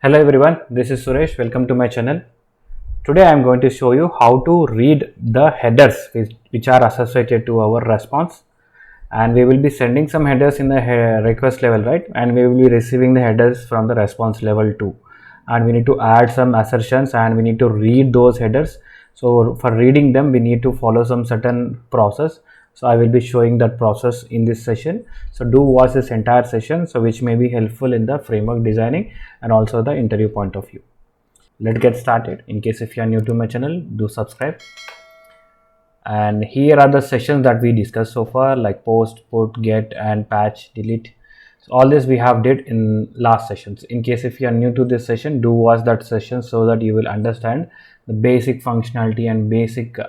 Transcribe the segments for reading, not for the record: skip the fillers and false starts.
Hello everyone, this is Suresh. Welcome to my channel. Today I am going to show you how to read the headers which are associated to our response, and we will be sending some headers in the request level, right? And we will be receiving the headers from the response level too, and we need to add some assertions and we need to read those headers. So for reading them we need to follow some certain process. So I will be showing that process in this session. So do watch this entire session, so which may be helpful in the framework designing and also the interview point of view. Let's get started. In case if you are new to my channel, do subscribe. And here are the sessions that we discussed so far, like post, put, get, and patch, delete. So all this we have did in last sessions. In case if you are new to this session, do watch that session so that you will understand the basic functionality and basic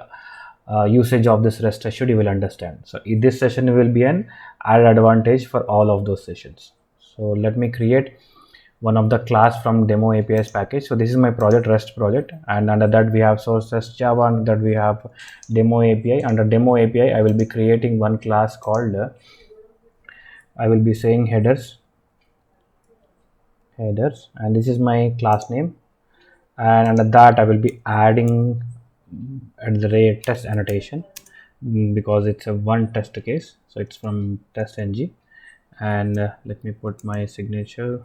usage of this REST assured. You will understand. So in this session will be an added advantage for all of those sessions. So let me create one of the class from demo APIs package. So this is my project, REST project, and under that we have source REST Java, and that we have demo API. Under demo API I will be creating one class called I will be saying headers, and this is my class name. And under that I will be adding at the rate test annotation, because it's a one test case, so it's from test ng. And let me put my signature,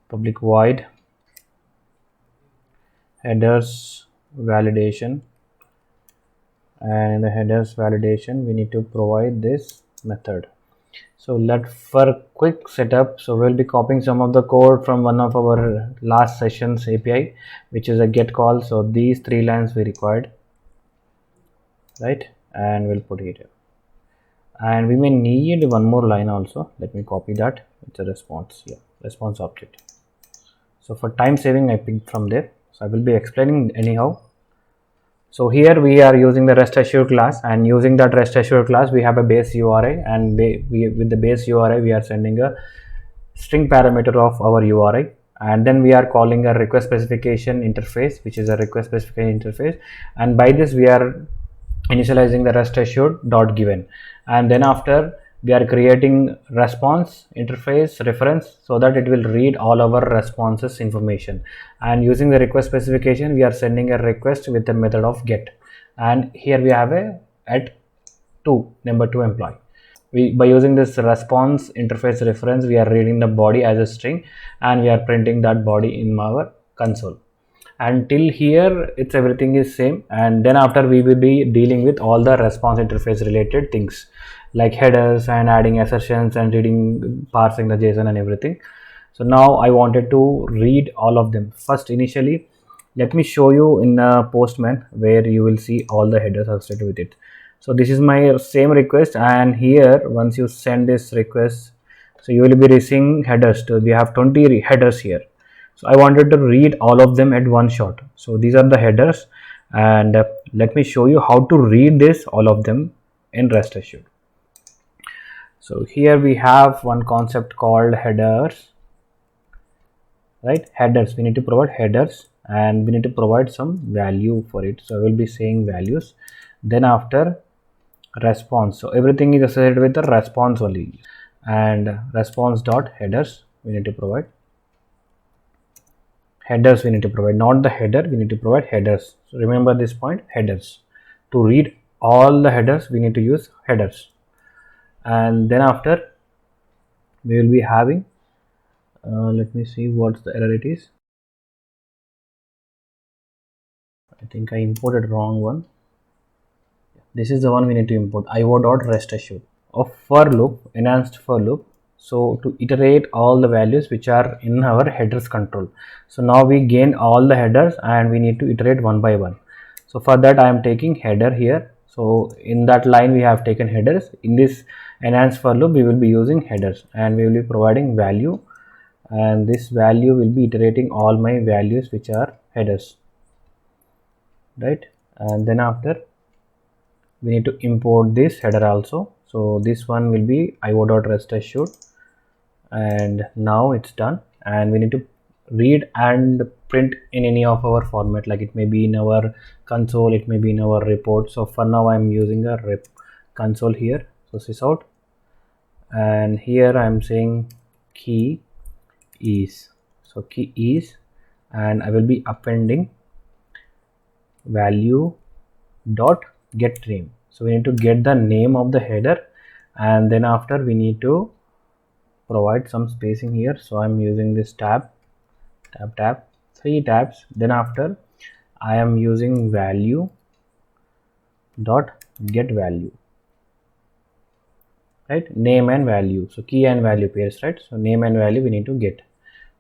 public void headers validation, and in the headers validation we need to provide this method. So let for quick setup, so we'll be copying some of the code from one of our last sessions API, which is a get call. So these three lines we required, right? And we'll put it here, and we may need one more line also. Let me copy that. It's a response, yeah, response object. So for time saving I picked from there, so I will be explaining anyhow. So here we are using the REST assured class, and using that REST assured class we have a base URI, and with the base URI we are sending a string parameter of our URI, and then we are calling a request specification interface, which is a request specification interface, and by this we are initializing the REST assured dot given, and then after we are creating response interface reference so that it will read all our responses information. And using the request specification we are sending a request with the method of get, and here we have a at number 2 employee. By using this response interface reference we are reading the body as a string, and we are printing that body in our console. Until here it's everything is same, and then after we will be dealing with all the response interface related things like headers and adding assertions and reading, parsing the JSON and everything. So now I wanted to read all of them. First, initially let me show you in Postman, where you will see all the headers associated with it. So this is my same request, and here once you send this request, so you will be receiving headers too. We have 20 headers here. So I wanted to read all of them at one shot. So these are the headers, and let me show you how to read this all of them in REST assured. So here we have one concept called headers, right? Headers, we need to provide headers, and we need to provide some value for it. So I will be saying values. Then after response, so everything is associated with the response only, and response dot headers we need to provide. Headers we need to provide, not the header, we need to provide headers. So remember this point, headers. To read all the headers we need to use headers. And then after we will be having let me see what's the error it is. I think I imported wrong one. This is the one we need to import, io.rest assured of for loop, enhanced for loop. So to iterate all the values which are in our headers control. So now we gain all the headers and we need to iterate one by one. So for that I am taking header here. So in that line we have taken headers. In this enhanced for loop we will be using headers, and we will be providing value, and this value will be iterating all my values which are headers, right? And then after we need to import this header also. So this one will be io.rest assured, and now it's done, and we need to read and print in any of our format, like it may be in our console, it may be in our report. So for now I'm using a console here. So sysout, and here I'm saying key is, So key is, and I will be appending value dot get name. So we need to get the name of the header, and then after we need to provide some spacing here. So I'm using this tab, 3 tabs. Then after I am using value dot get value, right? Name and value. So key and value pairs, right? So name and value we need to get.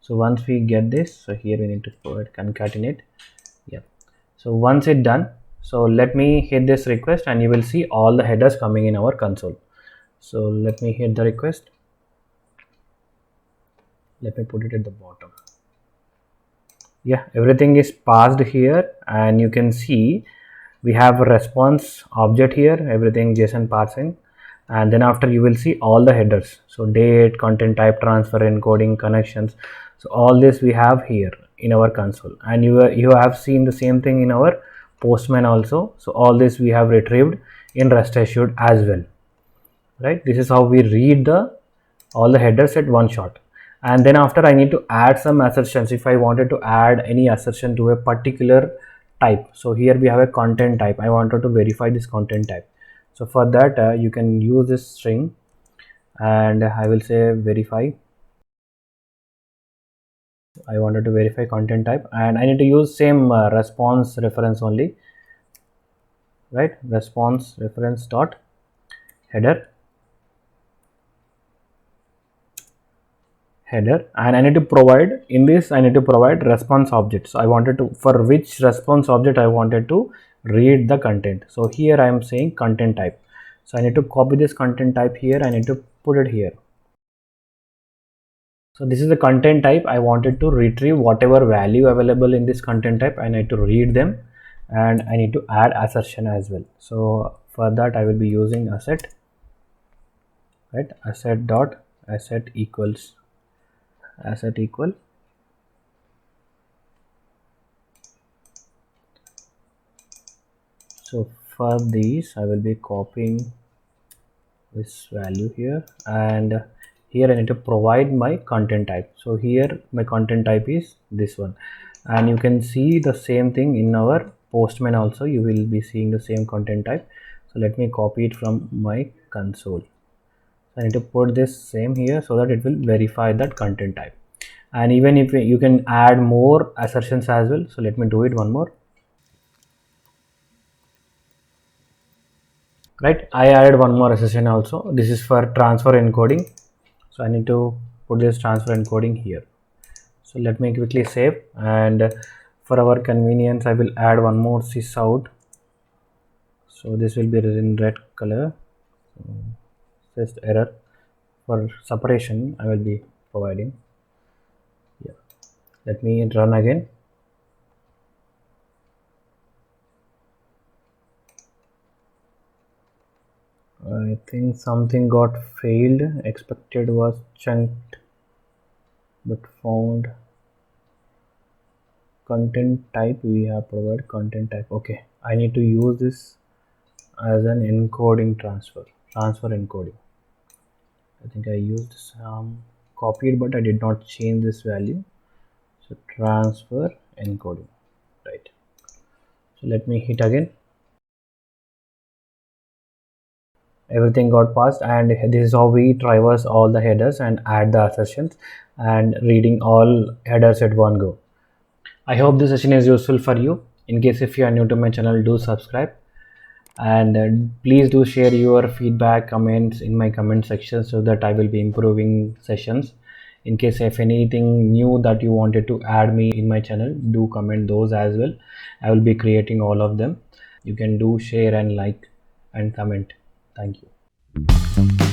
So once we get this, so here we need to provide concatenate. Yeah. So once it's done, so let me hit this request and you will see all the headers coming in our console. So let me hit the request. Let me put it at the bottom. Yeah, everything is passed here, and you can see we have a response object here, everything JSON parsing, and then after you will see all the headers. So date, content type, transfer, encoding, connections. So all this we have here in our console, and you have seen the same thing in our Postman also. So all this we have retrieved in REST assured as well, right? This is how we read all the headers at one shot. And then after I need to add some assertions if I wanted to add any assertion to a particular type. So here we have a content type. I wanted to verify this content type. So for that you can use this string, and I will say verify. I wanted to verify content type, and I need to use same response reference only, right? Response reference dot header, and I need to provide in this, I need to provide response object. So I wanted to, for which response object I wanted to read the content. So here I am saying content type. So I need to copy this content type here. I need to put it here. So this is the content type. I wanted to retrieve whatever value available in this content type. I need to read them, and I need to add assertion as well. So for that I will be using asset, right? Asset dot asset equals asset equal. So for these I will be copying this value here, and here I need to provide my content type. So here my content type is this one, and you can see the same thing in our Postman also. You will be seeing the same content type. So let me copy it from my console. I need to put this same here so that it will verify that content type. And even if you can add more assertions as well. So let me do it one more. Right, I added one more assertion also. This is for transfer encoding. So I need to put this transfer encoding here. So let me quickly save, and for our convenience I will add one more sysout. So this will be in red color. So just error. For separation I will be providing. Yeah, let me run again. I think something got failed. Expected was chunked but found. Content type we have provided content type. Okay, I need to use this as an encoding transfer encoding. I think I used some copied, but I did not change this value. So transfer encoding, right? So let me hit again. Everything got passed, and this is how we traverse all the headers and add the assertions and reading all headers at one go. I hope this session is useful for you. In case if you are new to my channel, do subscribe, and please do share your feedback, comments in my comment section so that I will be improving sessions. In case if anything new that you wanted to add me in my channel, do comment those as well. I will be creating all of them. You can do share and like and comment. Thank you.